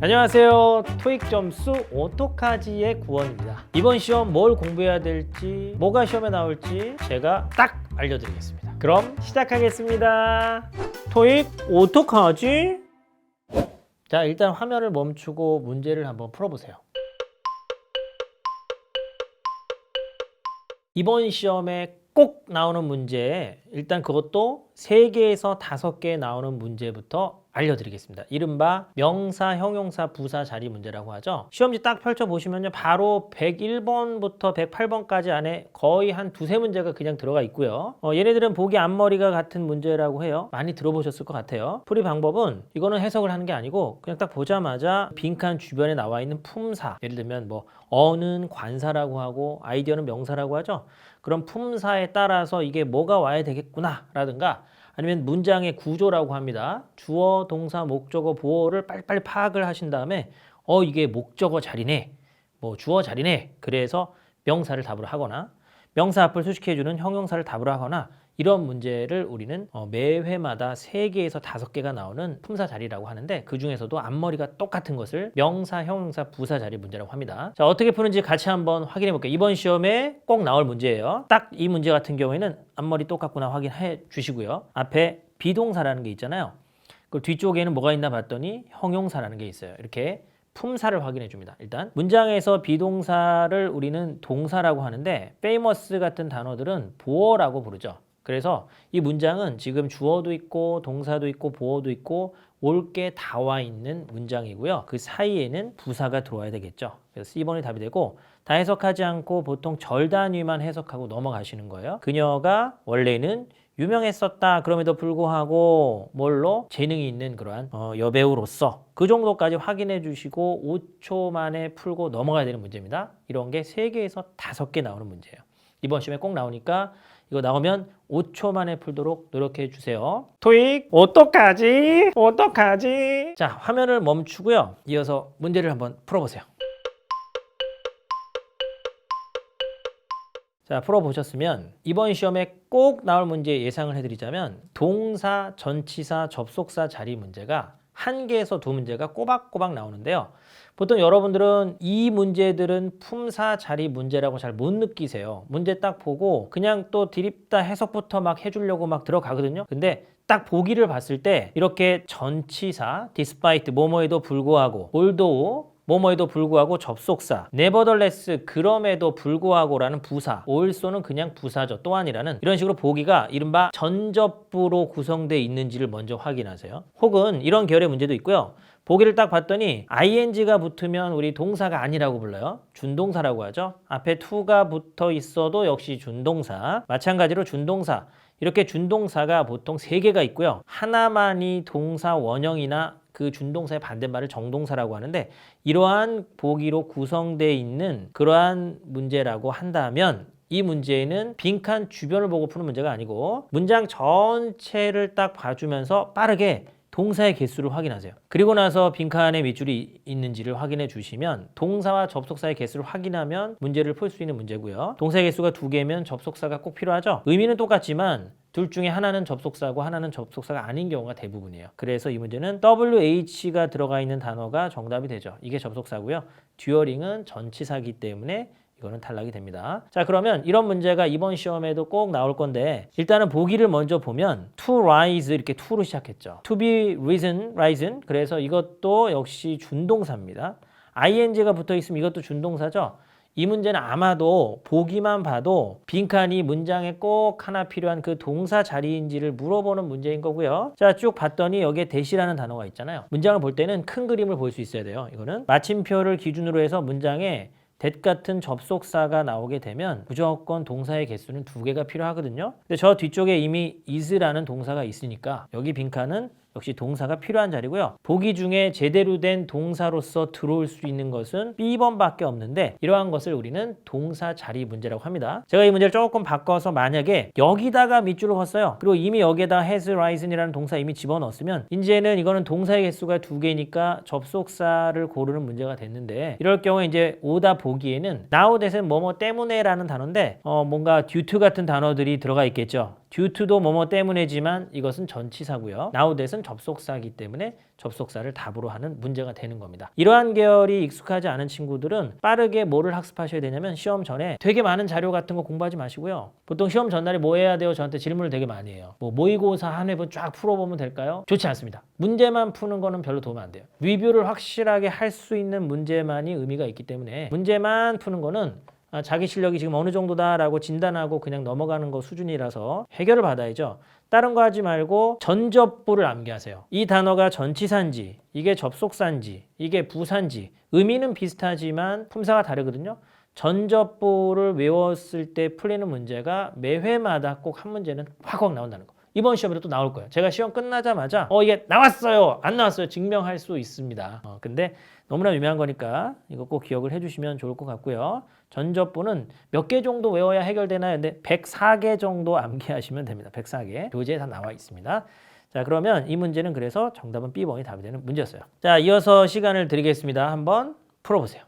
안녕하세요. 토익 점수 어떡하지의 구원입니다. 이번 시험 뭘 공부해야 될지, 뭐가 시험에 나올지 제가 딱 알려드리겠습니다. 그럼 시작하겠습니다. 토익 어떡하지? 자, 일단 화면을 멈추고 문제를 한번 풀어보세요. 이번 시험에 꼭 나오는 문제, 일단 그것도 3개에서 5개 나오는 문제부터 알려드리겠습니다. 이른바 명사, 형용사, 부사 자리 문제라고 하죠. 시험지 딱 펼쳐보시면요. 바로 101번부터 108번까지 안에 거의 한 2-3문제가 그냥 들어가 있고요. 얘네들은 보기 앞머리가 같은 문제라고 해요. 많이 들어보셨을 것 같아요. 풀이 방법은 이거는 해석을 하는 게 아니고 그냥 딱 보자마자 빈칸 주변에 나와 있는 품사, 예를 들면 뭐 어는 관사라고 하고 아이디어는 명사라고 하죠. 그럼 품사에 따라서 이게 뭐가 와야 되겠구나 라든가 아니면 문장의 구조라고 합니다. 주어, 동사, 목적어, 보어를 빨리빨리 파악을 하신 다음에 이게 목적어 자리네, 뭐 주어 자리네. 그래서 명사를 답으로 하거나 명사 앞을 수식해주는 형용사를 답으로 하거나 이런 문제를 우리는 매 회마다 3개에서 5개가 나오는 품사 자리라고 하는데 그 중에서도 앞머리가 똑같은 것을 명사, 형용사, 부사 자리 문제라고 합니다. 자, 어떻게 푸는지 같이 한번 확인해 볼게요. 이번 시험에 꼭 나올 문제예요. 딱 이 문제 같은 경우에는 앞머리 똑같구나 확인해 주시고요. 앞에 비동사라는 게 있잖아요. 그 뒤쪽에는 뭐가 있나 봤더니 형용사라는 게 있어요. 이렇게 품사를 확인해 줍니다. 일단 문장에서 비동사를 우리는 동사라고 하는데 famous 같은 단어들은 보어라고 부르죠. 그래서 이 문장은 지금 주어도 있고 동사도 있고 보어도 있고 올 게 다 와 있는 문장이고요. 그 사이에는 부사가 들어와야 되겠죠. 그래서 C번이 답이 되고 다 해석하지 않고 보통 절 단위만 해석하고 넘어가시는 거예요. 그녀가 원래는 유명했었다. 그럼에도 불구하고 뭘로? 재능이 있는 그러한 여배우로서 그 정도까지 확인해 주시고 5초 만에 풀고 넘어가야 되는 문제입니다. 이런 게 3개에서 5개 나오는 문제예요. 이번 시험에 꼭 나오니까 이거 나오면 5초 만에 풀도록 노력해 주세요. 토익 어떡하지? 어떡하지? 자, 화면을 멈추고요. 이어서 문제를 한번 풀어보세요. 자, 풀어보셨으면 이번 시험에 꼭 나올 문제 예상을 해드리자면 동사, 전치사, 접속사 자리 문제가 1개에서 2문제가 꼬박꼬박 나오는데요. 보통 여러분들은 이 문제들은 품사 자리 문제라고 잘 못 느끼세요. 문제 딱 보고 그냥 또 드립다 해석부터 막 해주려고 막 들어가거든요. 근데 딱 보기를 봤을 때 이렇게 전치사, despite, 뭐뭐에도 불구하고, although, 뭐뭐에도 불구하고 접속사, nevertheless, 그럼에도 불구하고라는 부사, also는 그냥 부사죠. 또한이라는 이런 식으로 보기가 이른바 전접부로 구성되어 있는지를 먼저 확인하세요. 혹은 이런 계열의 문제도 있고요. 보기를 딱 봤더니 ing가 붙으면 우리 동사가 아니라고 불러요. 준동사라고 하죠. 앞에 to가 붙어 있어도 역시 준동사. 마찬가지로 준동사. 이렇게 준동사가 보통 3개가 있고요. 하나만이 동사 원형이나 그 준동사의 반대말을 정동사라고 하는데 이러한 보기로 구성되어 있는 그러한 문제라고 한다면 이 문제는 빈칸 주변을 보고 푸는 문제가 아니고 문장 전체를 딱 봐주면서 빠르게 동사의 개수를 확인하세요. 그리고 나서 빈칸에 밑줄이 있는지를 확인해 주시면 동사와 접속사의 개수를 확인하면 문제를 풀 수 있는 문제고요. 동사의 개수가 2개면 접속사가 꼭 필요하죠. 의미는 똑같지만 둘 중에 하나는 접속사고 하나는 접속사가 아닌 경우가 대부분이에요. 그래서 이 문제는 WH가 들어가 있는 단어가 정답이 되죠. 이게 접속사고요. 듀어링은 전치사기 때문에 이거는 탈락이 됩니다. 자, 그러면 이런 문제가 이번 시험에도 꼭 나올 건데 일단은 보기를 먼저 보면 to rise 이렇게 to로 시작했죠. to be risen. 그래서 이것도 역시 준동사입니다. ing가 붙어 있으면 이것도 준동사죠. 이 문제는 아마도 보기만 봐도 빈칸이 문장에 꼭 하나 필요한 그 동사 자리인지를 물어보는 문제인 거고요. 자, 쭉 봤더니 여기에 대시라는 단어가 있잖아요. 문장을 볼 때는 큰 그림을 볼 수 있어야 돼요. 이거는 마침표를 기준으로 해서 문장에 that 같은 접속사가 나오게 되면 무조건 동사의 개수는 2개가 필요하거든요. 근데 저 뒤쪽에 이미 is라는 동사가 있으니까 여기 빈칸은 역시 동사가 필요한 자리고요. 보기 중에 제대로 된 동사로서 들어올 수 있는 것은 B번밖에 없는데 이러한 것을 우리는 동사 자리 문제라고 합니다. 제가 이 문제를 조금 바꿔서 만약에 여기다가 밑줄을 걷어요. 그리고 이미 여기에다 has risen이라는 동사 이미 집어넣었으면 이제는 이거는 동사의 개수가 2개니까 접속사를 고르는 문제가 됐는데 이럴 경우에 이제 오다 보기에는 now that은 뭐뭐 때문에 라는 단어인데 뭔가 due to 같은 단어들이 들어가 있겠죠. due to도 뭐뭐 때문에지만 이것은 전치사고요. now that은 접속사이기 때문에 접속사를 답으로 하는 문제가 되는 겁니다. 이러한 계열이 익숙하지 않은 친구들은 빠르게 뭐를 학습하셔야 되냐면 시험 전에 되게 많은 자료 같은 거 공부하지 마시고요. 보통 시험 전날에 뭐 해야 돼요? 저한테 질문을 되게 많이 해요. 뭐 모의고사 한 회분 쫙 풀어보면 될까요? 좋지 않습니다. 문제만 푸는 거는 별로 도움 안 돼요. 리뷰를 확실하게 할 수 있는 문제만이 의미가 있기 때문에 문제만 푸는 거는 자기 실력이 지금 어느 정도다라고 진단하고 그냥 넘어가는 거 수준이라서 해결을 받아야죠. 다른 거 하지 말고 전접부를 암기하세요. 이 단어가 전치사인지, 이게 접속사인지, 이게 부사인지 의미는 비슷하지만 품사가 다르거든요. 전접부를 외웠을 때 풀리는 문제가 매 회마다 꼭 한 문제는 확 나온다는 거. 이번 시험에도 또 나올 거예요. 제가 시험 끝나자마자 이게 나왔어요, 안 나왔어요 증명할 수 있습니다. 근데 너무나 유명한 거니까 이거 꼭 기억을 해주시면 좋을 것 같고요. 전접부는 몇 개 정도 외워야 해결되나요? 근데 104개 정도 암기하시면 됩니다. 104개. 교재에 다 나와 있습니다. 자, 그러면 이 문제는 그래서 정답은 B번이 답이 되는 문제였어요. 자, 이어서 시간을 드리겠습니다. 한번 풀어보세요.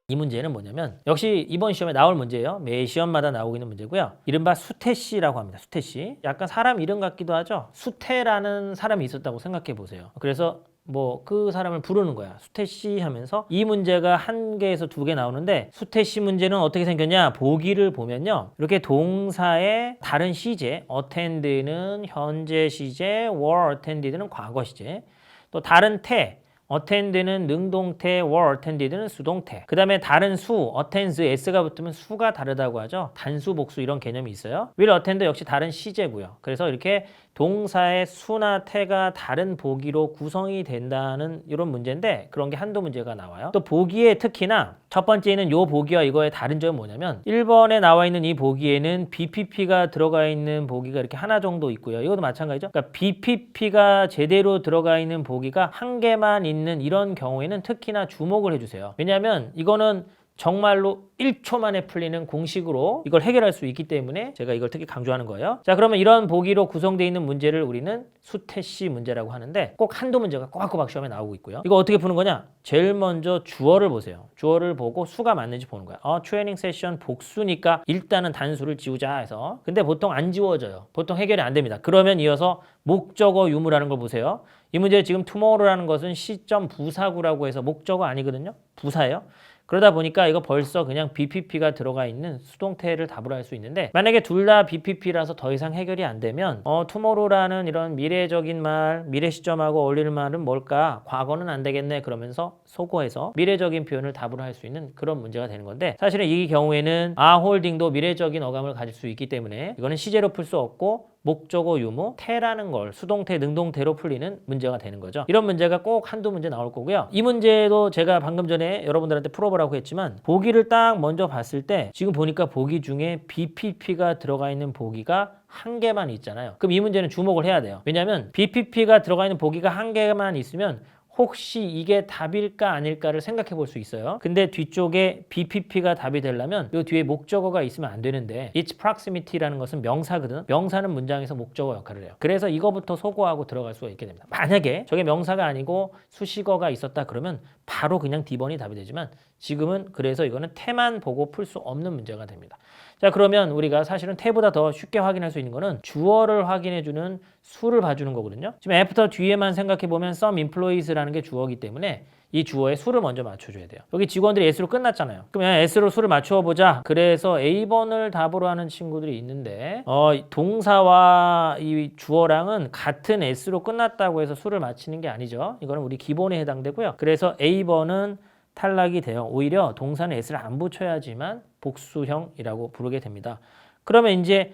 이 문제는 뭐냐면 역시 이번 시험에 나올 문제예요. 매 시험마다 나오고 있는 문제고요. 이른바 수태씨라고 합니다. 수태씨. 약간 사람 이름 같기도 하죠. 수태라는 사람이 있었다고 생각해 보세요. 그래서 뭐 그 사람을 부르는 거야. 수태씨 하면서 이 문제가 한 개에서 두 개 나오는데 수태씨 문제는 어떻게 생겼냐? 보기를 보면요. 이렇게 동사의 다른 시제, attend는 현재 시제, were attended는 과거 시제, 또 다른 태, attend는 능동태, were attended는 수동태. 그 다음에 다른 수, attends, s가 붙으면 수가 다르다고 하죠. 단수, 복수 이런 개념이 있어요. will attend 역시 다른 시제고요. 그래서 이렇게 동사의 수나 태가 다른 보기로 구성이 된다는 이런 문제인데 그런 게 한두 문제가 나와요. 또 보기에 특히나 첫 번째는 이 보기와 이거의 다른 점은 뭐냐면 1번에 나와 있는 이 보기에는 BPP가 들어가 있는 보기가 이렇게 하나 정도 있고요. 이것도 마찬가지죠. 그러니까 BPP가 제대로 들어가 있는 보기가 한 개만 있는 이런 경우에는 특히나 주목을 해주세요. 왜냐하면 이거는 정말로 1초 만에 풀리는 공식으로 이걸 해결할 수 있기 때문에 제가 이걸 특히 강조하는 거예요. 자, 그러면 이런 보기로 구성되어 있는 문제를 우리는 수태시 문제라고 하는데 꼭 한두 문제가 꼬박꼬박 시험에 나오고 있고요. 이거 어떻게 푸는 거냐? 제일 먼저 주어를 보세요. 주어를 보고 수가 맞는지 보는 거야. 트레이닝 세션 복수니까 일단은 단수를 지우자 해서. 근데 보통 안 지워져요. 보통 해결이 안 됩니다. 그러면 이어서 목적어 유무라는 걸 보세요. 이 문제 지금 tomorrow라는 것은 시점 부사구라고 해서 목적어 아니거든요. 부사예요. 그러다 보니까 이거 벌써 그냥 BPP가 들어가 있는 수동태를 답으로 할 수 있는데 만약에 둘 다 BPP라서 더 이상 해결이 안 되면 tomorrow라는 이런 미래적인 말, 미래 시점하고 어울리는 말은 뭘까? 과거는 안 되겠네 그러면서 소거해서 미래적인 표현을 답으로 할 수 있는 그런 문제가 되는 건데 사실은 이 경우에는 홀딩도 미래적인 어감을 가질 수 있기 때문에 이거는 시제로 풀 수 없고 목적어 유무, 태라는 걸 수동태, 능동태로 풀리는 문제가 되는 거죠. 이런 문제가 꼭 한두 문제 나올 거고요. 이 문제도 제가 방금 전에 여러분들한테 풀어보라고 했지만 보기를 딱 먼저 봤을 때 지금 보니까 보기 중에 BPP가 들어가 있는 보기가 한 개만 있잖아요. 그럼 이 문제는 주목을 해야 돼요. 왜냐하면 BPP가 들어가 있는 보기가 한 개만 있으면 혹시 이게 답일까 아닐까를 생각해 볼 수 있어요. 근데 뒤쪽에 BPP가 답이 되려면 이 뒤에 목적어가 있으면 안 되는데 its proximity라는 것은 명사거든. 명사는 문장에서 목적어 역할을 해요. 그래서 이거부터 소거하고 들어갈 수가 있게 됩니다. 만약에 저게 명사가 아니고 수식어가 있었다 그러면 바로 그냥 D번이 답이 되지만 지금은 그래서 이거는 태만 보고 풀 수 없는 문제가 됩니다. 자, 그러면 우리가 사실은 태보다 더 쉽게 확인할 수 있는 거는 주어를 확인해주는 수를 봐주는 거거든요. 지금 after 뒤에만 생각해보면 some employees라는 게 주어이기 때문에 이 주어에 수를 먼저 맞춰줘야 돼요. 여기 직원들이 S로 끝났잖아요. 그러면 S로 수를 맞춰보자. 그래서 A번을 답으로 하는 친구들이 있는데 동사와 이 주어랑은 같은 S로 끝났다고 해서 수를 맞히는 게 아니죠. 이거는 우리 기본에 해당되고요. 그래서 A번은 탈락이 돼요. 오히려 동사는 S를 안 붙여야지만 복수형이라고 부르게 됩니다. 그러면 이제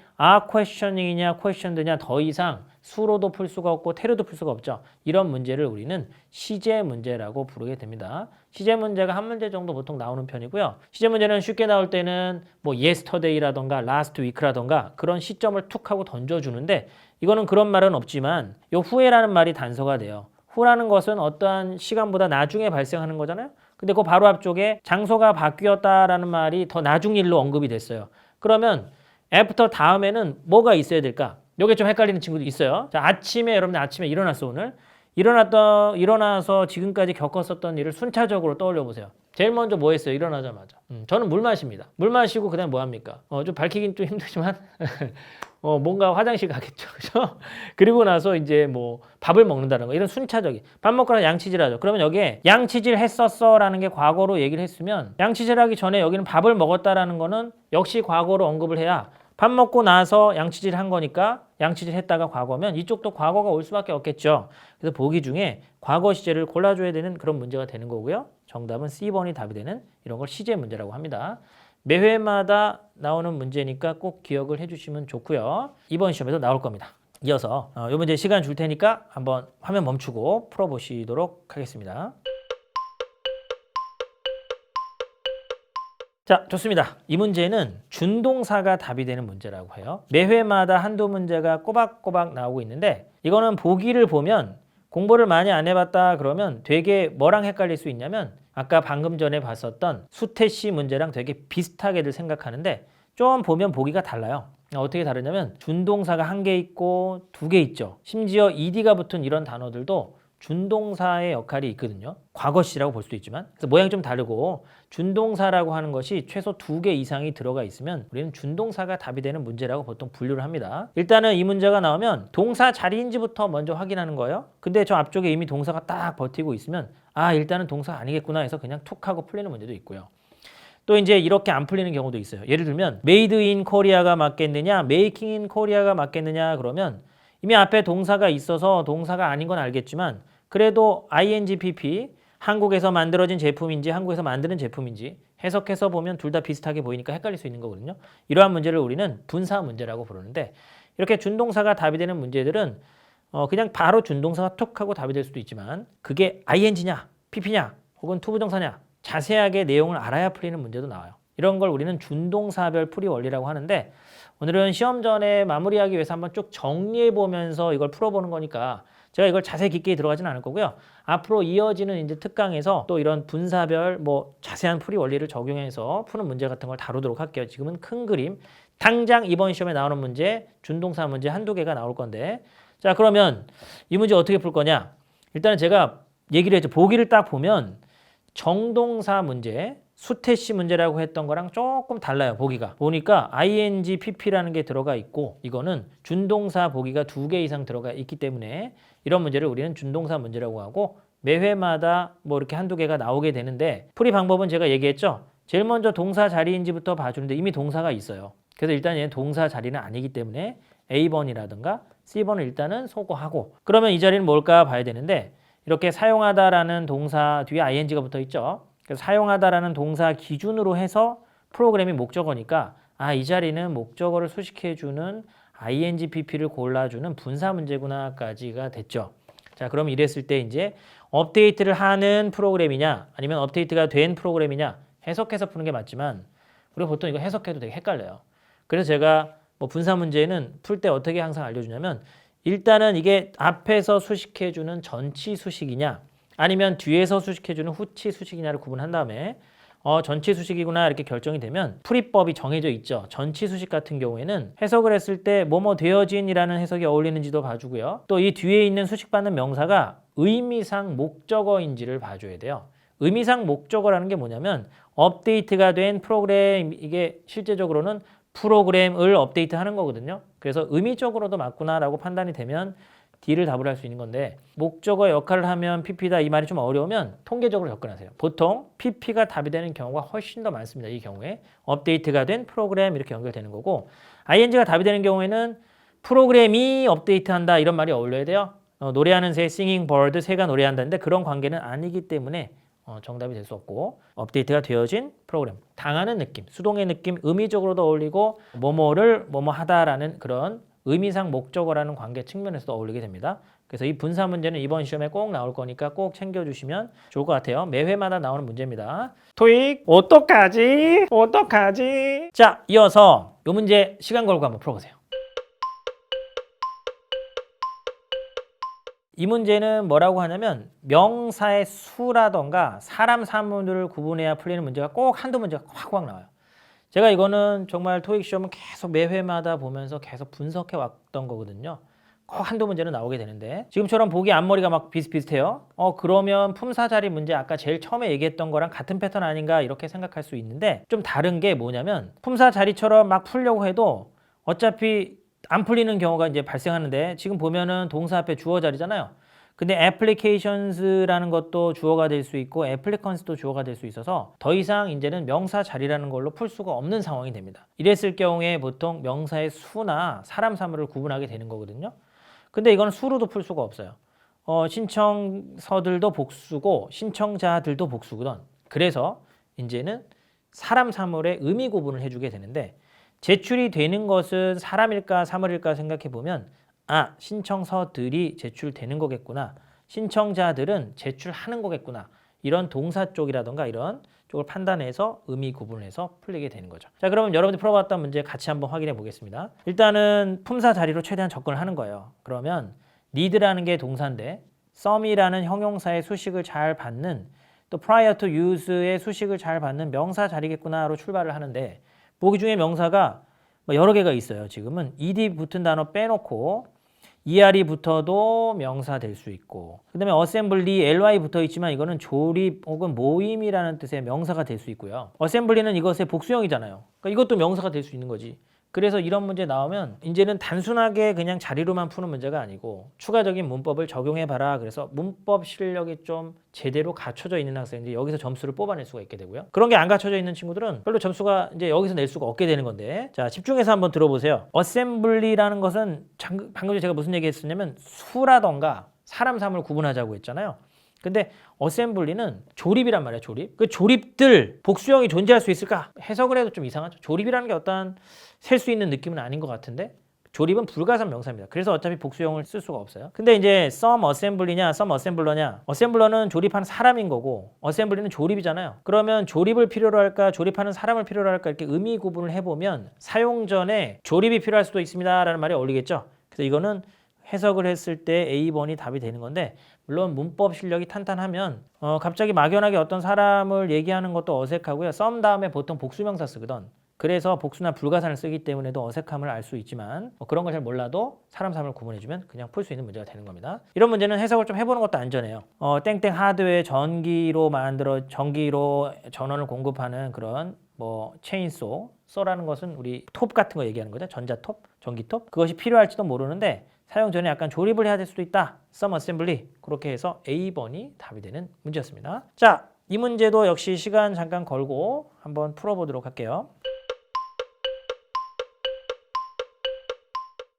questioning이냐 questioned냐 더 이상 수로도 풀 수가 없고 태로도 풀 수가 없죠. 이런 문제를 우리는 시제 문제라고 부르게 됩니다. 시제 문제가 한 문제 정도 보통 나오는 편이고요. 시제 문제는 쉽게 나올 때는 뭐 yesterday라던가 last week라던가 그런 시점을 툭 하고 던져주는데 이거는 그런 말은 없지만 요 후에라는 말이 단서가 돼요. 후라는 것은 어떠한 시간보다 나중에 발생하는 거잖아요. 근데 그 바로 앞쪽에 장소가 바뀌었다라는 말이 더 나중 일로 언급이 됐어요. 그러면 after 다음에는 뭐가 있어야 될까? 이게 좀 헷갈리는 친구도 있어요. 자, 여러분들 아침에 일어났어 오늘. 일어나서 지금까지 겪었었던 일을 순차적으로 떠올려 보세요. 제일 먼저 뭐 했어요? 일어나자마자. 저는 물 마십니다. 물 마시고 그다음에 뭐 합니까? 좀 밝히긴 좀 힘들지만 뭔가 화장실 가겠죠. 그죠? 그리고 나서 이제 뭐 밥을 먹는다는 거. 이런 순차적인. 밥 먹고 나서 양치질 하죠. 그러면 여기에 양치질 했었어 라는 게 과거로 얘기를 했으면 양치질 하기 전에 여기는 밥을 먹었다라는 거는 역시 과거로 언급을 해야 밥 먹고 나서 양치질 한 거니까 양치질 했다가 과거면 이쪽도 과거가 올 수밖에 없겠죠. 그래서 보기 중에 과거 시제를 골라줘야 되는 그런 문제가 되는 거고요. 정답은 C번이 답이 되는 이런 걸 시제 문제라고 합니다. 매 회마다 나오는 문제니까 꼭 기억을 해주시면 좋고요. 이번 시험에도 나올 겁니다. 이어서 이 문제 시간 줄 테니까 한번 화면 멈추고 풀어보시도록 하겠습니다. 자, 좋습니다. 이 문제는 준동사가 답이 되는 문제라고 해요. 매 회마다 한두 문제가 꼬박꼬박 나오고 있는데 이거는 보기를 보면 공부를 많이 안 해봤다 그러면 되게 뭐랑 헷갈릴 수 있냐면 아까 방금 전에 봤었던 수태시 문제랑 되게 비슷하게들 생각하는데 좀 보면 보기가 달라요. 어떻게 다르냐면 준동사가 한 개 있고 두 개 있죠. 심지어 ed가 붙은 이런 단어들도 준동사의 역할이 있거든요. 과거시라고 볼 수도 있지만 그래서 모양이 좀 다르고 준동사라고 하는 것이 최소 두 개 이상이 들어가 있으면 우리는 준동사가 답이 되는 문제라고 보통 분류를 합니다. 일단은 이 문제가 나오면 동사 자리인지부터 먼저 확인하는 거예요. 근데 저 앞쪽에 이미 동사가 딱 버티고 있으면 일단은 동사가 아니겠구나 해서 그냥 툭 하고 풀리는 문제도 있고요. 또 이제 이렇게 안 풀리는 경우도 있어요. 예를 들면 made in Korea가 맞겠느냐, making in Korea가 맞겠느냐 그러면 이미 앞에 동사가 있어서 동사가 아닌 건 알겠지만 그래도 ing pp 한국에서 만들어진 제품인지 한국에서 만드는 제품인지 해석해서 보면 둘 다 비슷하게 보이니까 헷갈릴 수 있는 거거든요. 이러한 문제를 우리는 분사 문제라고 부르는데 이렇게 준동사가 답이 되는 문제들은 그냥 바로 준동사가 툭 하고 답이 될 수도 있지만 그게 ing냐, pp냐 혹은 투부정사냐 자세하게 내용을 알아야 풀리는 문제도 나와요. 이런 걸 우리는 준동사별 풀이 원리라고 하는데 오늘은 시험 전에 마무리하기 위해서 한번 쭉 정리해보면서 이걸 풀어보는 거니까 제가 이걸 자세히 깊게 들어가지는 않을 거고요. 앞으로 이어지는 이제 특강에서 또 이런 분사별 자세한 풀이 원리를 적용해서 푸는 문제 같은 걸 다루도록 할게요. 지금은 큰 그림, 당장 이번 시험에 나오는 문제, 준동사 문제 한두 개가 나올 건데 자 그러면 이 문제 어떻게 풀 거냐? 일단은 제가 얘기를 했죠. 보기를 딱 보면 정동사 문제, 수태시 문제라고 했던 거랑 조금 달라요. 보기가. 보니까 ing, pp라는 게 들어가 있고 이거는 준동사 보기가 두 개 이상 들어가 있기 때문에 이런 문제를 우리는 준동사 문제라고 하고 매 회마다 이렇게 한두 개가 나오게 되는데 풀이 방법은 제가 얘기했죠. 제일 먼저 동사 자리인지부터 봐주는데 이미 동사가 있어요. 그래서 일단 얘는 동사 자리는 아니기 때문에 A번이라든가 C번을 일단은 소거하고 그러면 이 자리는 뭘까 봐야 되는데 이렇게 사용하다라는 동사 뒤에 ing가 붙어 있죠. 그래서 사용하다라는 동사 기준으로 해서 프로그램이 목적어니까 이 자리는 목적어를 수식해주는 ing pp를 골라주는 분사 문제구나까지가 됐죠. 자, 그럼 이랬을 때 이제 업데이트를 하는 프로그램이냐 아니면 업데이트가 된 프로그램이냐 해석해서 푸는 게 맞지만 우리가 보통 이거 해석해도 되게 헷갈려요. 그래서 제가 분사 문제는 풀 때 어떻게 항상 알려주냐면 일단은 이게 앞에서 수식해주는 전치 수식이냐 아니면 뒤에서 수식해주는 후치 수식이냐를 구분한 다음에 전치 수식이구나 이렇게 결정이 되면 풀이법이 정해져 있죠. 전치 수식 같은 경우에는 해석을 했을 때 뭐뭐 되어진이라는 해석이 어울리는지도 봐주고요. 또 이 뒤에 있는 수식받는 명사가 의미상 목적어인지를 봐줘야 돼요. 의미상 목적어라는 게 뭐냐면 업데이트가 된 프로그램 이게 실제적으로는 프로그램을 업데이트하는 거거든요. 그래서 의미적으로도 맞구나라고 판단이 되면 D를 답을 할 수 있는 건데 목적어 역할을 하면 PP다 이 말이 좀 어려우면 통계적으로 접근하세요. 보통 PP가 답이 되는 경우가 훨씬 더 많습니다. 이 경우에 업데이트가 된 프로그램 이렇게 연결되는 거고 ING가 답이 되는 경우에는 프로그램이 업데이트한다 이런 말이 어울려야 돼요. 노래하는 새, singing bird, 새가 노래한다는데 그런 관계는 아니기 때문에 정답이 될 수 없고 업데이트가 되어진 프로그램 당하는 느낌, 수동의 느낌, 의미적으로도 어울리고 뭐뭐를 뭐뭐 하다라는 그런 의미상 목적어라는 관계 측면에서도 어울리게 됩니다. 그래서 이 분사 문제는 이번 시험에 꼭 나올 거니까 꼭 챙겨주시면 좋을 것 같아요. 매 회마다 나오는 문제입니다. 토익 어떡하지? 어떡하지? 자, 이어서 이 문제 시간 걸고 한번 풀어보세요. 이 문제는 뭐라고 하냐면 명사의 수라던가 사람 사물을 구분해야 풀리는 문제가 꼭 한두 문제가 확 나와요. 제가 이거는 정말 토익 시험은 계속 매 회마다 보면서 계속 분석해 왔던 거거든요. 한두 문제는 나오게 되는데 지금처럼 보기 앞머리가 막 비슷비슷해요. 그러면 품사 자리 문제 아까 제일 처음에 얘기했던 거랑 같은 패턴 아닌가 이렇게 생각할 수 있는데 좀 다른 게 뭐냐면 품사 자리처럼 막 풀려고 해도 어차피 안 풀리는 경우가 이제 발생하는데 지금 보면은 동사 앞에 주어 자리잖아요. 근데 applications라는 것도 주어가 될 수 있고 applicants도 주어가 될 수 있어서 더 이상 이제는 명사 자리라는 걸로 풀 수가 없는 상황이 됩니다. 이랬을 경우에 보통 명사의 수나 사람 사물을 구분하게 되는 거거든요. 근데 이거는 수로도 풀 수가 없어요. 신청서들도 복수고 신청자들도 복수거든. 그래서 이제는 사람 사물의 의미 구분을 해주게 되는데 제출이 되는 것은 사람일까 사물일까 생각해 보면 신청서들이 제출되는 거겠구나. 신청자들은 제출하는 거겠구나. 이런 동사 쪽이라던가 이런 쪽을 판단해서 의미 구분을 해서 풀리게 되는 거죠. 자, 그러면 여러분들이 풀어봤던 문제 같이 한번 확인해 보겠습니다. 일단은 품사 자리로 최대한 접근을 하는 거예요. 그러면 need라는 게 동사인데 some이라는 형용사의 수식을 잘 받는 또 prior to use의 수식을 잘 받는 명사 자리겠구나로 출발을 하는데 보기 중에 명사가 여러 개가 있어요. 지금은 ed 붙은 단어 빼놓고 er이 붙어도 명사 될 수 있고 그 다음에 assembly, ly 붙어 있지만 이거는 조립 혹은 모임이라는 뜻의 명사가 될 수 있고요. assembly는 이것의 복수형이잖아요. 그러니까 이것도 명사가 될 수 있는 거지. 그래서 이런 문제 나오면 이제는 단순하게 그냥 자리로만 푸는 문제가 아니고 추가적인 문법을 적용해봐라. 그래서 문법 실력이 좀 제대로 갖춰져 있는 학생들이 여기서 점수를 뽑아낼 수가 있게 되고요. 그런 게 안 갖춰져 있는 친구들은 별로 점수가 이제 여기서 낼 수가 없게 되는 건데 자, 집중해서 한번 들어보세요. assembly라는 것은 방금 전에 제가 무슨 얘기 했었냐면 수라던가 사람 사물 구분하자고 했잖아요. 근데 어셈블리는 조립이란 말이에요. 조립. 그 조립들 복수형이 존재할 수 있을까? 해석을 해도 좀 이상하죠. 조립이라는 게 어떤 셀 수 있는 느낌은 아닌 것 같은데 조립은 불가산 명사입니다. 그래서 어차피 복수형을 쓸 수가 없어요. 근데 이제 some assembly냐 some assembler냐 assembler는 조립하는 사람인 거고 assembly는 조립이잖아요. 그러면 조립을 필요로 할까 조립하는 사람을 필요로 할까 이렇게 의미 구분을 해보면 사용 전에 조립이 필요할 수도 있습니다 라는 말이 어울리겠죠. 그래서 이거는 해석을 했을 때 A번이 답이 되는 건데 물론 문법 실력이 탄탄하면 갑자기 막연하게 어떤 사람을 얘기하는 것도 어색하고요. some 다음에 보통 복수명사 쓰거든. 그래서 복수나 불가산을 쓰기 때문에도 어색함을 알 수 있지만 그런 걸 잘 몰라도 사람 사람을 구분해주면 그냥 풀 수 있는 문제가 되는 겁니다. 이런 문제는 해석을 좀 해보는 것도 안전해요. 땡땡 하드웨어 전기로 전원을 공급하는 그런 체인소라는 것은 우리 톱 같은 거 얘기하는 거죠. 전자톱, 전기톱. 그것이 필요할지도 모르는데 사용 전에 약간 조립을 해야 될 수도 있다. some assembly. 그렇게 해서 A번이 답이 되는 문제였습니다. 자, 이 문제도 역시 시간 잠깐 걸고 한번 풀어보도록 할게요.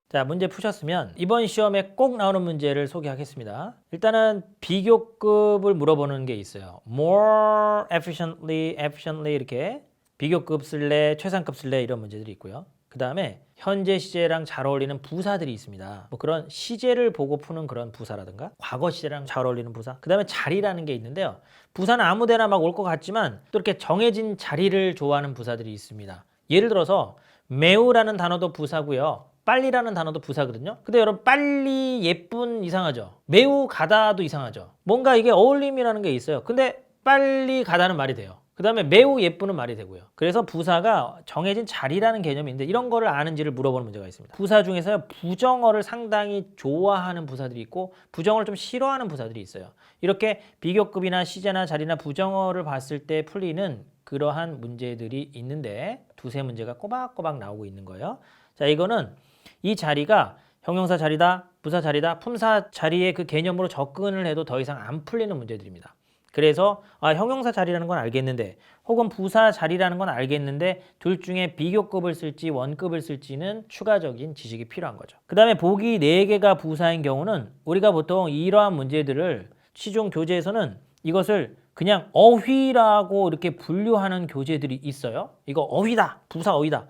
자, 문제 푸셨으면 이번 시험에 꼭 나오는 문제를 소개하겠습니다. 일단은 비교급을 물어보는 게 있어요. more efficiently 이렇게 비교급 쓸래, 최상급 쓸래 이런 문제들이 있고요. 그 다음에 현재 시제랑 잘 어울리는 부사들이 있습니다. 그런 시제를 보고 푸는 그런 부사라든가 과거 시제랑 잘 어울리는 부사. 그 다음에 자리라는 게 있는데요. 부사는 아무데나 막 올 것 같지만 또 이렇게 정해진 자리를 좋아하는 부사들이 있습니다. 예를 들어서 매우라는 단어도 부사고요. 빨리라는 단어도 부사거든요. 근데 여러분 빨리 예쁜 이상하죠. 매우 가다도 이상하죠. 뭔가 이게 어울림이라는 게 있어요. 근데 빨리 가다는 말이 돼요. 그 다음에 매우 예쁘는 말이 되고요. 그래서 부사가 정해진 자리라는 개념이 있는데 이런 거를 아는지를 물어보는 문제가 있습니다. 부사 중에서 부정어를 상당히 좋아하는 부사들이 있고 부정어를 좀 싫어하는 부사들이 있어요. 이렇게 비교급이나 시제나 자리나 부정어를 봤을 때 풀리는 그러한 문제들이 있는데 두세 문제가 꼬박꼬박 나오고 있는 거예요. 자, 이거는 이 자리가 형용사 자리다, 부사 자리다, 품사 자리의 그 개념으로 접근을 해도 더 이상 안 풀리는 문제들입니다. 그래서 형용사 자리라는 건 알겠는데 혹은 부사 자리라는 건 알겠는데 둘 중에 비교급을 쓸지 원급을 쓸지는 추가적인 지식이 필요한 거죠. 그 다음에 보기 4개가 부사인 경우는 우리가 보통 이러한 문제들을 시중 교재에서는 이것을 그냥 어휘라고 이렇게 분류하는 교재들이 있어요. 이거 어휘다, 부사 어휘다.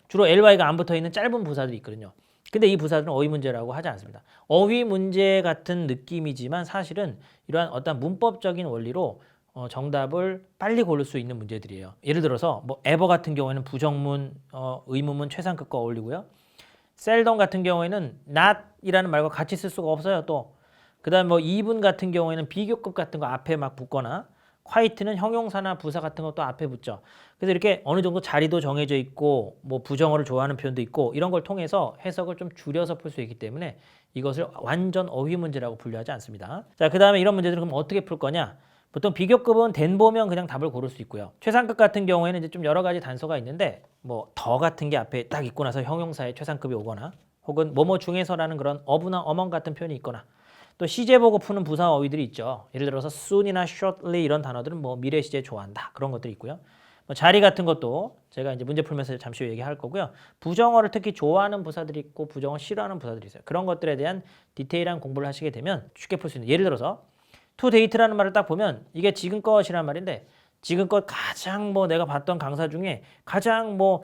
주로 ly가 안 붙어 있는 짧은 부사들이 있거든요. 근데 이 부사들은 어휘 문제라고 하지 않습니다. 어휘 문제 같은 느낌이지만 사실은 이러한 어떤 문법적인 원리로 정답을 빨리 고를 수 있는 문제들이에요. 예를 들어서 ever 같은 경우에는 부정문, 의문문 최상급과 어울리고요. seldom 같은 경우에는 not이라는 말과 같이 쓸 수가 없어요. 또 그다음 even 같은 경우에는 비교급 같은 거 앞에 막 붙거나 quiet는 형용사나 부사 같은 것도 앞에 붙죠. 그래서 이렇게 어느 정도 자리도 정해져 있고 부정어를 좋아하는 표현도 있고 이런 걸 통해서 해석을 좀 줄여서 풀 수 있기 때문에 이것을 완전 어휘 문제라고 분류하지 않습니다. 자, 그 다음에 이런 문제들은 그럼 어떻게 풀 거냐? 보통 비교급은 된 보면 그냥 답을 고를 수 있고요. 최상급 같은 경우에는 이제 좀 여러 가지 단서가 있는데 뭐 더 같은 게 앞에 딱 있고 나서 형용사의 최상급이 오거나 혹은 뭐뭐 중에서라는 그런 어부나 어먼 같은 표현이 있거나 또 시제 보고 푸는 부사 어휘들이 있죠. 예를 들어서 soon이나 shortly 이런 단어들은 뭐 미래 시제 좋아한다 그런 것들이 있고요. 뭐 자리 같은 것도 제가 이제 문제 풀면서 잠시 후 얘기할 거고요. 부정어를 특히 좋아하는 부사들이 있고 부정어 싫어하는 부사들이 있어요. 그런 것들에 대한 디테일한 공부를 하시게 되면 쉽게 풀 수 있는. 예를 들어서 to date라는 말을 딱 보면 이게 지금껏이라는 말인데 지금껏 가장 뭐 내가 봤던 강사 중에 가장 뭐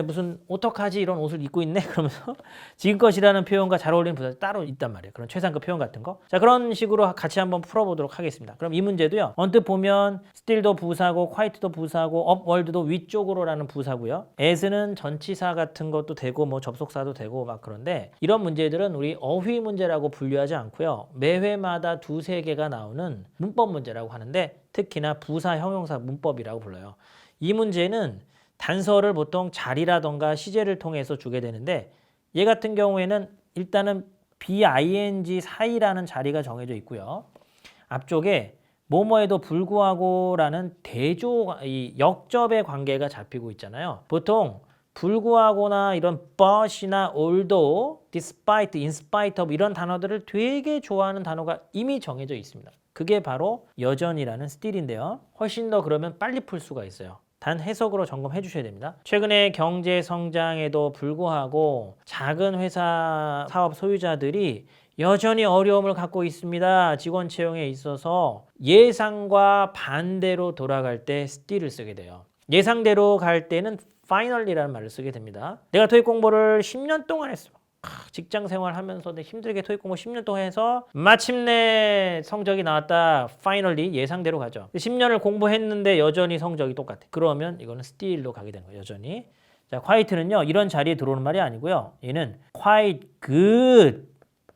무슨 어떡하지 이런 옷을 입고 있네 그러면서 지금껏이라는 표현과 잘 어울리는 부사가 따로 있단 말이에요. 그런 최상급 표현 같은 거. 자, 그런 식으로 같이 한번 풀어보도록 하겠습니다. 그럼 이 문제도요. 언뜻 보면 still도 부사고 quite도 부사고 upward도 위쪽으로라는 부사고요. as는 전치사 같은 것도 되고 뭐 접속사도 되고 막 그런데 이런 문제들은 우리 어휘 문제라고 분류하지 않고요. 매 회마다 두세 개가 나오는 문법 문제라고 하는데 특히나 부사 형용사 문법이라고 불러요. 이 문제는 단서를 보통 자리라던가 시제를 통해서 주게 되는데 얘 같은 경우에는 일단은 BING 사이라는 자리가 정해져 있고요. 앞쪽에 뭐뭐에도 불구하고라는 이 역접의 관계가 잡히고 있잖아요. 보통 불구하고나 이런 but이나 although, despite, in spite of 이런 단어들을 되게 좋아하는 단어가 이미 정해져 있습니다. 그게 바로 여전이라는 still인데요. 훨씬 더 그러면 빨리 풀 수가 있어요. 단 해석으로 점검해 주셔야 됩니다. 최근에 경제 성장에도 불구하고 작은 회사 사업 소유자들이 여전히 어려움을 갖고 있습니다. 직원 채용에 있어서 예상과 반대로 돌아갈 때 still을 쓰게 돼요. 예상대로 갈 때는 finally라는 말을 쓰게 됩니다. 내가 토익 공부를 10년 동안 했어. 직장 생활하면서 힘들게 토익 공부 10년 동안 해서 마침내 성적이 나왔다. 파이널리 예상대로 가죠. 10년을 공부했는데 여전히 성적이 똑같아. 그러면 이거는 still로 가게 되는 거예요. 여전히. 자, quiet는요. 이런 자리에 들어오는 말이 아니고요. 얘는 quite good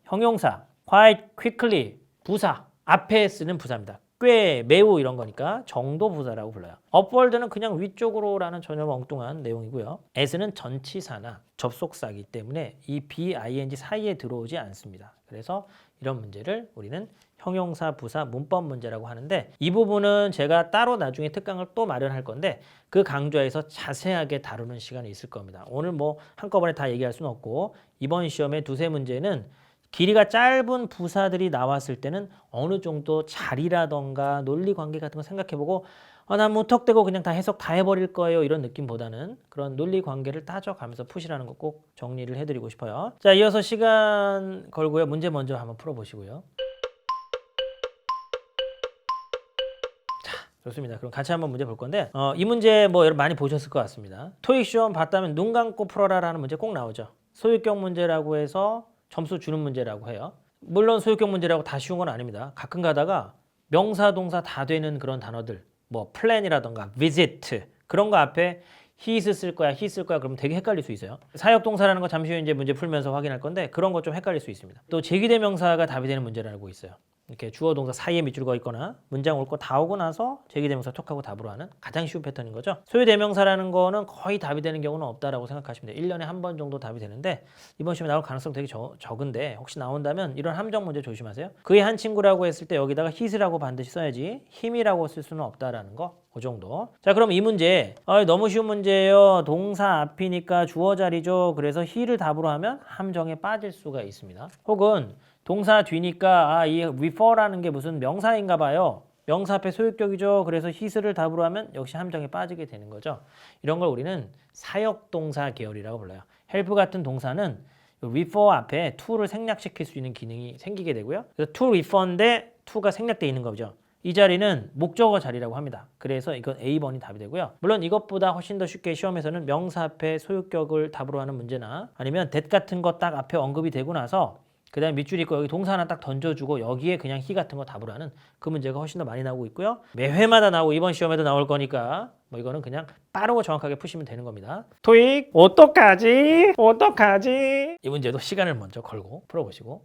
형용사, quite quickly 부사 앞에 쓰는 부사입니다. 꽤, 매우 이런 거니까 정도 부사라고 불러요. upward는 그냥 위쪽으로라는 전혀 엉뚱한 내용이고요. as는 전치사나 접속사이기 때문에 이 BING 사이에 들어오지 않습니다. 그래서 이런 문제를 우리는 형용사, 부사, 문법 문제라고 하는데 이 부분은 제가 따로 나중에 특강을 또 마련할 건데 그 강좌에서 자세하게 다루는 시간이 있을 겁니다. 오늘 뭐 한꺼번에 다 얘기할 수는 없고 이번 시험의 두세 문제는 길이가 짧은 부사들이 나왔을 때는 어느 정도 자리라던가 논리 관계 같은 거 생각해보고 난 무턱대고 그냥 다 해석 다 해버릴 거예요 이런 느낌보다는 그런 논리 관계를 따져가면서 푸시라는 거 꼭 정리를 해드리고 싶어요. 자, 이어서 시간 걸고요. 문제 먼저 한번 풀어보시고요. 자, 좋습니다. 그럼 같이 한번 문제 볼 건데 이 문제 뭐 여러분 많이 보셨을 것 같습니다. 토익 시험 봤다면 눈 감고 풀어라라는 문제 꼭 나오죠. 소유격 문제라고 해서 점수 주는 문제라고 해요. 물론 소유격 문제라고 다 쉬운 건 아닙니다. 가끔 가다가 명사, 동사 다 되는 그런 단어들 뭐 plan이라던가 visit 그런 거 앞에 he's 쓸 거야, he 쓸 거야 그러면 되게 헷갈릴 수 있어요. 사역동사라는 거 잠시 후에 이제 문제 풀면서 확인할 건데 그런 거 좀 헷갈릴 수 있습니다. 또 제기대명사가 답이 되는 문제라고 있어요. 이렇게 주어 동사 사이에 밑줄 그어 있거나 문장 올 거 다 오고 나서 제기대명사 톡하고 답으로 하는 가장 쉬운 패턴인 거죠. 소유대명사라는 거는 거의 답이 되는 경우는 없다라고 생각하시면 돼요. 1년에 한 번 정도 답이 되는데 이번 시험에 나올 가능성 되게 적은데 혹시 나온다면 이런 함정 문제 조심하세요. 그의 한 친구라고 했을 때 여기다가 his라고 반드시 써야지 힘이라고 쓸 수는 없다라는 거. 그 정도. 자, 그럼 이 문제 너무 쉬운 문제예요. 동사 앞이니까 주어 자리죠. 그래서 he를 답으로 하면 함정에 빠질 수가 있습니다. 혹은 동사 뒤니까 이 refer라는 게 무슨 명사인가 봐요. 명사 앞에 소유격이죠. 그래서 his를 답으로 하면 역시 함정에 빠지게 되는 거죠. 이런 걸 우리는 사역동사 계열이라고 불러요. help 같은 동사는 refer 앞에 to를 생략시킬 수 있는 기능이 생기게 되고요. 그래서 to refer인데 to가 생략되어 있는 거죠. 이 자리는 목적어 자리라고 합니다. 그래서 이건 A번이 답이 되고요. 물론 이것보다 훨씬 더 쉽게 시험에서는 명사 앞에 소유격을 답으로 하는 문제나 아니면 that 같은 거 딱 앞에 언급이 되고 나서 그 다음에 밑줄 있고 여기 동사 하나 딱 던져주고 여기에 그냥 he 같은 거 답으로 하는 그 문제가 훨씬 더 많이 나오고 있고요. 매 회마다 나오고 이번 시험에도 나올 거니까 뭐 이거는 그냥 빠르고 정확하게 푸시면 되는 겁니다. 토익 어떡하지? 어떡하지? 이 문제도 시간을 먼저 걸고 풀어보시고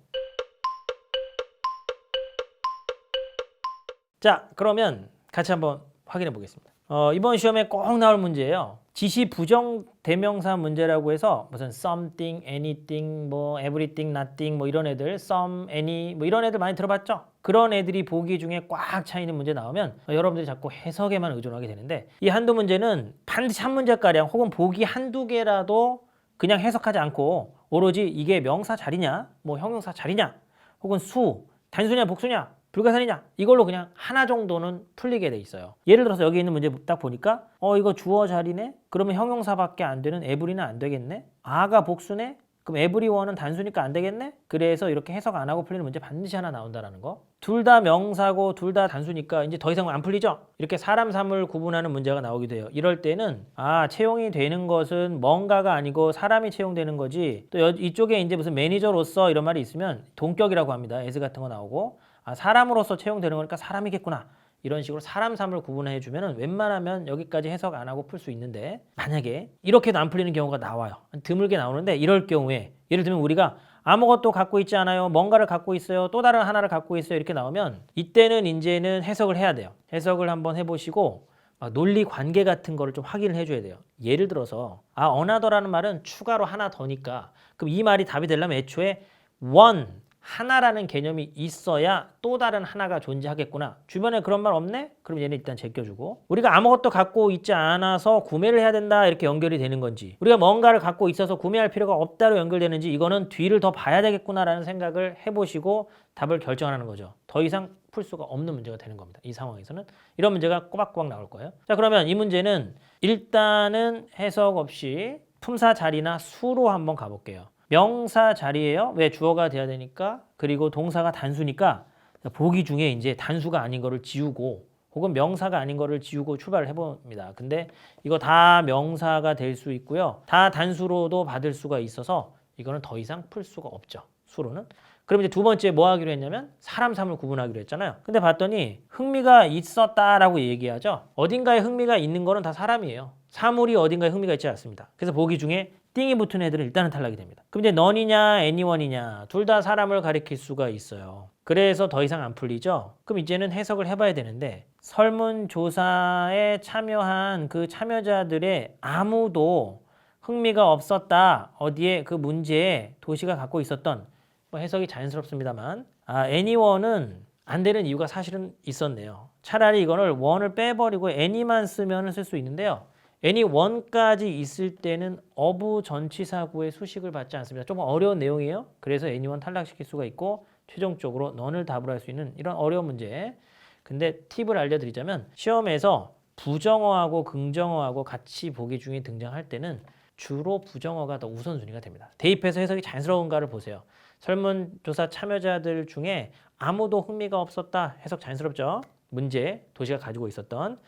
자, 그러면 같이 한번 확인해 보겠습니다. 이번 시험에 꼭 나올 문제예요. 지시 부정 대명사 문제라고 해서 무슨 something, anything, 뭐 everything, nothing 뭐 이런 애들, some, any 뭐 이런 애들 많이 들어봤죠? 그런 애들이 보기 중에 꽉 차 있는 문제 나오면 여러분들이 자꾸 해석에만 의존하게 되는데 이 한두 문제는 반드시 한 문제가량 혹은 보기 한두 개라도 그냥 해석하지 않고 오로지 이게 명사 자리냐, 뭐 형용사 자리냐, 혹은 수, 단수냐, 복수냐, 불가사리냐 이걸로 그냥 하나 정도는 풀리게 돼 있어요. 예를 들어서 여기 있는 문제 딱 보니까 이거 주어 자리네? 그러면 형용사밖에 안 되는 에브리는 안 되겠네? 아가 복수네? 그럼 에브리원은 단수니까 안 되겠네? 그래서 이렇게 해석 안 하고 풀리는 문제 반드시 하나 나온다는 거. 둘 다 명사고 둘 다 단수니까 이제 더 이상 안 풀리죠? 이렇게 사람 사물 구분하는 문제가 나오기도 해요. 이럴 때는 채용이 되는 것은 뭔가가 아니고 사람이 채용되는 거지. 또 이쪽에 이제 무슨 매니저로서 이런 말이 있으면 동격이라고 합니다. S 같은 거 나오고 사람으로서 채용되는 거니까 사람이겠구나. 이런 식으로 사람 사물 구분해 주면은 웬만하면 여기까지 해석 안 하고 풀 수 있는데 만약에 이렇게도 안 풀리는 경우가 나와요. 드물게 나오는데 이럴 경우에 예를 들면 우리가 아무것도 갖고 있지 않아요. 뭔가를 갖고 있어요. 또 다른 하나를 갖고 있어요. 이렇게 나오면 이때는 이제는 해석을 해야 돼요. 해석을 한번 해보시고 논리 관계 같은 거를 좀 확인을 해줘야 돼요. 예를 들어서 another라는 말은 추가로 하나 더니까 그럼 이 말이 답이 되려면 애초에 one 하나라는 개념이 있어야 또 다른 하나가 존재하겠구나. 주변에 그런 말 없네? 그럼 얘는 일단 제껴주고 우리가 아무것도 갖고 있지 않아서 구매를 해야 된다 이렇게 연결이 되는 건지 우리가 뭔가를 갖고 있어서 구매할 필요가 없다로 연결되는지 이거는 뒤를 더 봐야 되겠구나라는 생각을 해보시고 답을 결정하는 거죠. 더 이상 풀 수가 없는 문제가 되는 겁니다. 이 상황에서는 이런 문제가 꼬박꼬박 나올 거예요. 자 그러면 이 문제는 일단은 해석 없이 품사 자리나 수로 한번 가볼게요. 명사 자리예요. 왜 주어가 돼야 되니까 그리고 동사가 단수니까 보기 중에 이제 단수가 아닌 거를 지우고 혹은 명사가 아닌 거를 지우고 출발을 해봅니다. 근데 이거 다 명사가 될 수 있고요. 다 단수로도 받을 수가 있어서 이거는 더 이상 풀 수가 없죠. 수로는. 그럼 이제 두 번째 뭐 하기로 했냐면 사람 사물 구분하기로 했잖아요. 근데 봤더니 흥미가 있었다라고 얘기하죠. 어딘가에 흥미가 있는 거는 다 사람이에요. 사물이 어딘가에 흥미가 있지 않습니다. 그래서 보기 중에 띵이 붙은 애들은 일단은 탈락이 됩니다. 그럼 이제 none이냐 anyone이냐 둘 다 사람을 가리킬 수가 있어요. 그래서 더 이상 안 풀리죠. 그럼 이제는 해석을 해봐야 되는데 설문조사에 참여한 그 참여자들의 아무도 흥미가 없었다. 어디에 그 문제에 도시가 갖고 있었던 뭐 해석이 자연스럽습니다만 anyone은 안 되는 이유가 사실은 있었네요. 차라리 이거를 one을 빼버리고 any만 쓰면 쓸 수 있는데요. anyOne까지 있을 때는 of 전치사구의 수식을 받지 않습니다. 조금 어려운 내용이에요. 그래서 anyone 탈락시킬 수가 있고 최종적으로 none을 답으로 할 수 있는 이런 어려운 문제. 근데 팁을 알려드리자면 시험에서 부정어하고 긍정어하고 같이 보기 중에 등장할 때는 주로 부정어가 더 우선순위가 됩니다. 대입해서 해석이 자연스러운가를 보세요. 설문조사 참여자들 중에 아무도 흥미가 없었다. 해석 자연스럽죠? 문제, 도시가 가지고 있었던.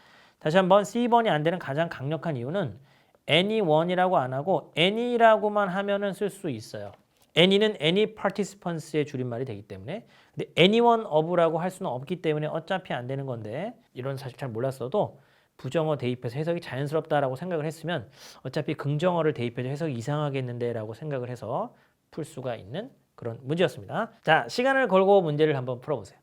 다시 한번 C번이 안 되는 가장 강력한 이유는 anyone이라고 안 하고 any라고만 하면은 쓸 수 있어요. any는 any participants의 줄임말이 되기 때문에 근데 anyone of라고 할 수는 없기 때문에 어차피 안 되는 건데 이런 사실 잘 몰랐어도 부정어 대입해서 해석이 자연스럽다라고 생각을 했으면 어차피 긍정어를 대입해서 해석이 이상하겠는데 라고 생각을 해서 풀 수가 있는 그런 문제였습니다. 자, 시간을 걸고 문제를 한번 풀어보세요.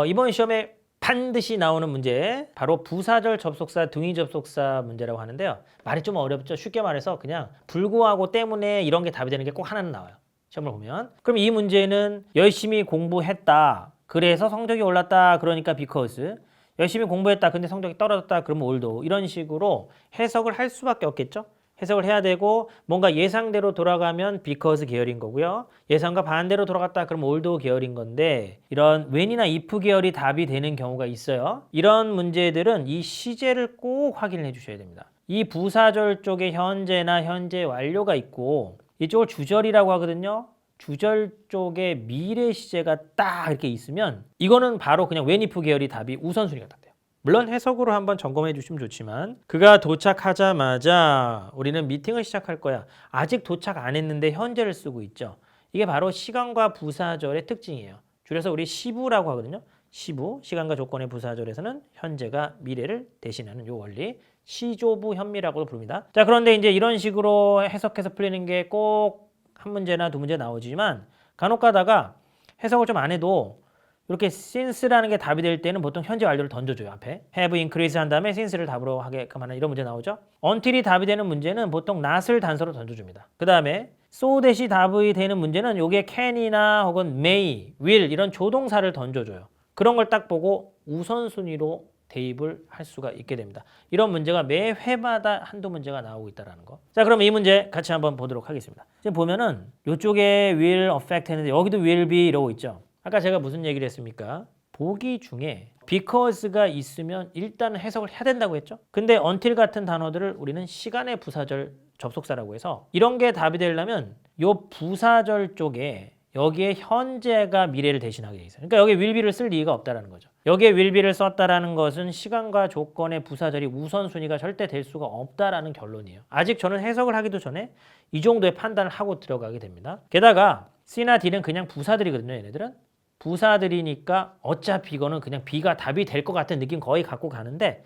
이번 시험에 반드시 나오는 문제 바로 부사절 접속사 등위 접속사 문제라고 하는데요. 말이 좀 어렵죠. 쉽게 말해서 그냥 불구하고 때문에 이런 게 답이 되는 게 꼭 하나는 나와요. 시험을 보면. 그럼 이 문제는 열심히 공부했다. 그래서 성적이 올랐다. 그러니까 because. 열심히 공부했다. 근데 성적이 떨어졌다. 그러면 although. 이런 식으로 해석을 할 수밖에 없겠죠. 해석을 해야 되고 뭔가 예상대로 돌아가면 because 계열인 거고요. 예상과 반대로 돌아갔다 그러면 although 계열인 건데 이런 when이나 if 계열이 답이 되는 경우가 있어요. 이런 문제들은 이 시제를 꼭 확인을 해주셔야 됩니다. 이 부사절 쪽에 현재나 현재 완료가 있고 이쪽을 주절이라고 하거든요. 주절 쪽에 미래 시제가 딱 이렇게 있으면 이거는 바로 그냥 when if 계열이 답이 우선순위가 딱 돼요. 물론 해석으로 한번 점검해 주시면 좋지만 그가 도착하자마자 우리는 미팅을 시작할 거야. 아직 도착 안 했는데 현재를 쓰고 있죠. 이게 바로 시간과 부사절의 특징이에요. 줄여서 우리 시부라고 하거든요. 시부, 시간과 조건의 부사절에서는 현재가 미래를 대신하는 요 원리 시조부 현미라고도 부릅니다. 자, 그런데 이제 이런 식으로 해석해서 풀리는 게 꼭 한 문제나 두 문제 나오지만 간혹 가다가 해석을 좀 안 해도 이렇게 since라는 게 답이 될 때는 보통 현재 완료를 던져줘요. 앞에 have increase 한 다음에 since를 답으로 하게끔 하는 이런 문제 나오죠. until이 답이 되는 문제는 보통 not을 단서로 던져줍니다. 그 다음에 so that이 답이 되는 문제는 요게 can이나 혹은 may, will 이런 조동사를 던져줘요. 그런 걸 딱 보고 우선순위로 대입을 할 수가 있게 됩니다. 이런 문제가 매 회마다 한두 문제가 나오고 있다는 거. 자, 그럼 이 문제 같이 한번 보도록 하겠습니다. 지금 보면은 이쪽에 will affect 했는데 여기도 will be 이러고 있죠. 아까 제가 무슨 얘기를 했습니까? 보기 중에 because가 있으면 일단은 해석을 해야 된다고 했죠. 근데 until 같은 단어들을 우리는 시간의 부사절 접속사라고 해서 이런 게 답이 되려면 요 부사절 쪽에 여기에 현재가 미래를 대신하게 돼 있어요. 그러니까 여기 will be를 쓸 이유가 없다라는 거죠. 여기에 will be를 썼다라는 것은 시간과 조건의 부사절이 우선순위가 절대 될 수가 없다라는 결론이에요. 아직 저는 해석을 하기도 전에 이 정도의 판단을 하고 들어가게 됩니다. 게다가 C나 D는 그냥 부사들이거든요. 얘네들은. 부사들이니까 어차피 이거는 그냥 B가 답이 될 것 같은 느낌 거의 갖고 가는데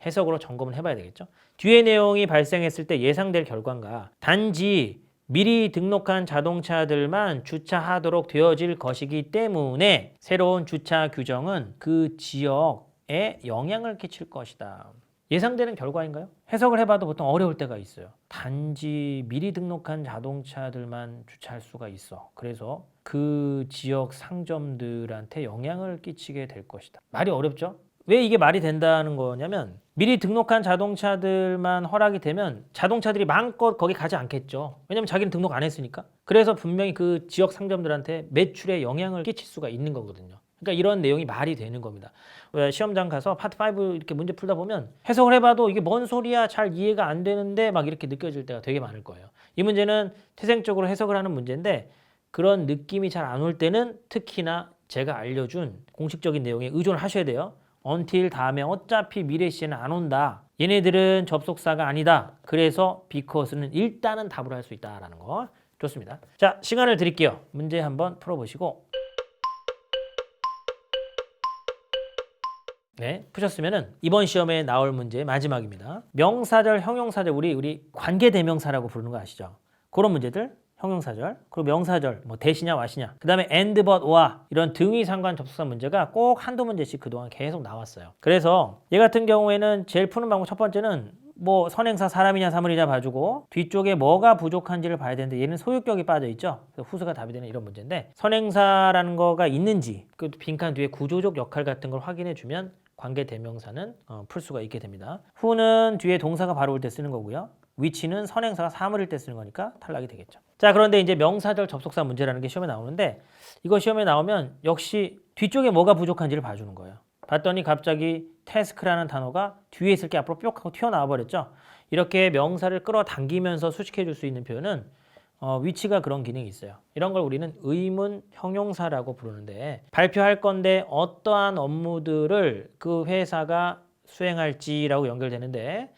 해석으로 점검을 해봐야 되겠죠. 뒤에 내용이 발생했을 때 예상될 결과가 단지 미리 등록한 자동차들만 주차하도록 되어질 것이기 때문에 새로운 주차 규정은 그 지역에 영향을 끼칠 것이다. 예상되는 결과인가요? 해석을 해봐도 보통 어려울 때가 있어요. 단지 미리 등록한 자동차들만 주차할 수가 있어. 그래서 그 지역 상점들한테 영향을 끼치게 될 것이다. 말이 어렵죠? 왜 이게 말이 된다는 거냐면 미리 등록한 자동차들만 허락이 되면 자동차들이 마음껏 거기 가지 않겠죠. 왜냐면 자기는 등록 안 했으니까. 그래서 분명히 그 지역 상점들한테 매출에 영향을 끼칠 수가 있는 거거든요. 그러니까 이런 내용이 말이 되는 겁니다. 왜 시험장 가서 파트 5 이렇게 문제 풀다 보면 해석을 해봐도 이게 뭔 소리야 잘 이해가 안 되는데 막 이렇게 느껴질 때가 되게 많을 거예요. 이 문제는 태생적으로 해석을 하는 문제인데 그런 느낌이 잘 안 올 때는 특히나 제가 알려준 공식적인 내용에 의존을 하셔야 돼요. until 다음에 어차피 미래 시에는 안 온다. 얘네들은 접속사가 아니다. 그래서 because는 일단은 답으로 할 수 있다라는 거. 좋습니다. 자, 시간을 드릴게요. 문제 한번 풀어보시고. 네, 푸셨으면은 이번 시험에 나올 문제 마지막입니다. 명사절, 형용사절, 우리 관계대명사라고 부르는 거 아시죠? 그런 문제들. 형용사절, 그리고 명사절, 뭐 대시냐 와시냐, 그 다음에 and, but, or 이런 등위 상관 접속사 문제가 꼭 한두 문제씩 그동안 계속 나왔어요. 그래서 얘 같은 경우에는 제일 푸는 방법 첫 번째는 뭐 선행사 사람이냐 사물이냐 봐주고 뒤쪽에 뭐가 부족한지를 봐야 되는데 얘는 소유격이 빠져 있죠. 그래서 후수가 답이 되는 이런 문제인데 선행사라는 거가 있는지 그 빈칸 뒤에 구조적 역할 같은 걸 확인해 주면 관계대명사는 풀 수가 있게 됩니다. who는 뒤에 동사가 바로 올 때 쓰는 거고요. which는 선행사가 사물일 때 쓰는 거니까 탈락이 되겠죠. 자, 그런데 이제 명사절 접속사 문제라는 게 시험에 나오는데 이거 시험에 나오면 역시 뒤쪽에 뭐가 부족한지를 봐주는 거예요. 봤더니 갑자기 task라는 단어가 뒤에 있을 게 앞으로 뿅 하고 튀어나와 버렸죠. 이렇게 명사를 끌어당기면서 수식해 줄 수 있는 표현은 which가 그런 기능이 있어요. 이런 걸 우리는 의문 형용사라고 부르는데 발표할 건데 어떠한 업무들을 그 회사가 수행할지라고 연결되는데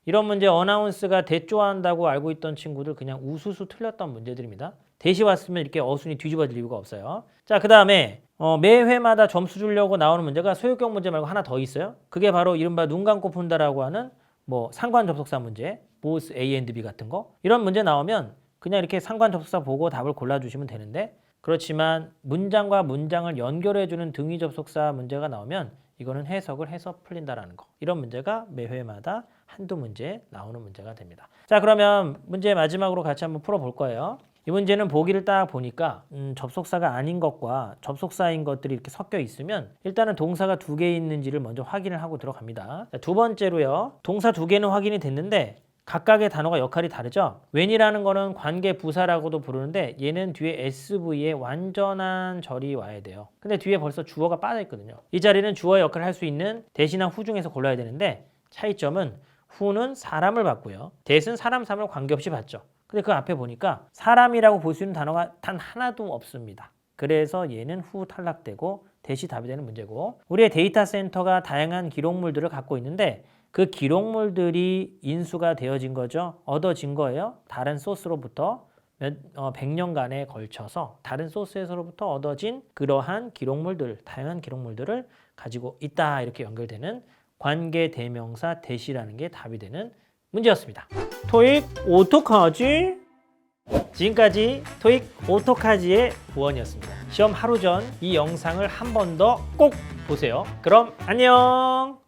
이런 문제 어나운스가 대조한다고 알고 있던 친구들 그냥 우수수 틀렸던 문제들입니다. 대시 왔으면 이렇게 어순이 뒤집어질 이유가 없어요. 자, 그 다음에 매 회마다 점수 주려고 나오는 문제가 소유격 문제 말고 하나 더 있어요. 그게 바로 이른바 눈 감고 푼다라고 하는 뭐 상관 접속사 문제, both A and B 같은 거. 이런 문제 나오면 그냥 이렇게 상관 접속사 보고 답을 골라주시면 되는데 그렇지만 문장과 문장을 연결해주는 등위 접속사 문제가 나오면 이거는 해석을 해서 풀린다라는 거. 이런 문제가 매 회마다 한두 문제 나오는 문제가 됩니다. 자, 그러면 문제 마지막으로 같이 한번 풀어볼 거예요. 이 문제는 보기를 딱 보니까 접속사가 아닌 것과 접속사인 것들이 이렇게 섞여 있으면 일단은 동사가 두 개 있는지를 먼저 확인을 하고 들어갑니다. 자, 두 번째로요. 동사 두 개는 확인이 됐는데 각각의 단어가 역할이 다르죠. when이라는 거는 관계 부사라고도 부르는데 얘는 뒤에 SV에 완전한 절이 와야 돼요. 근데 뒤에 벌써 주어가 빠져 있거든요. 이 자리는 주어의 역할을 할 수 있는 대신한 후 중에서 골라야 되는데 차이점은 who는 사람을 받고요. that은 사람, 사물 관계없이 받죠. 근데 그 앞에 보니까 사람이라고 볼 수 있는 단어가 단 하나도 없습니다. 그래서 얘는 who 탈락되고 that이 답이 되는 문제고 우리의 데이터 센터가 다양한 기록물들을 갖고 있는데 그 기록물들이 인수가 되어진 거죠. 얻어진 거예요. 다른 소스로부터 100년간에 걸쳐서 다른 소스에서로부터 얻어진 그러한 기록물들, 다양한 기록물들을 가지고 있다. 이렇게 연결되는 관계대명사 that이라는 게 답이 되는 문제였습니다. 토익 어떡하지? 지금까지 토익 어떡하지의 우원이었습니다. 시험 하루 전 이 영상을 한 번 더 꼭 보세요. 그럼 안녕.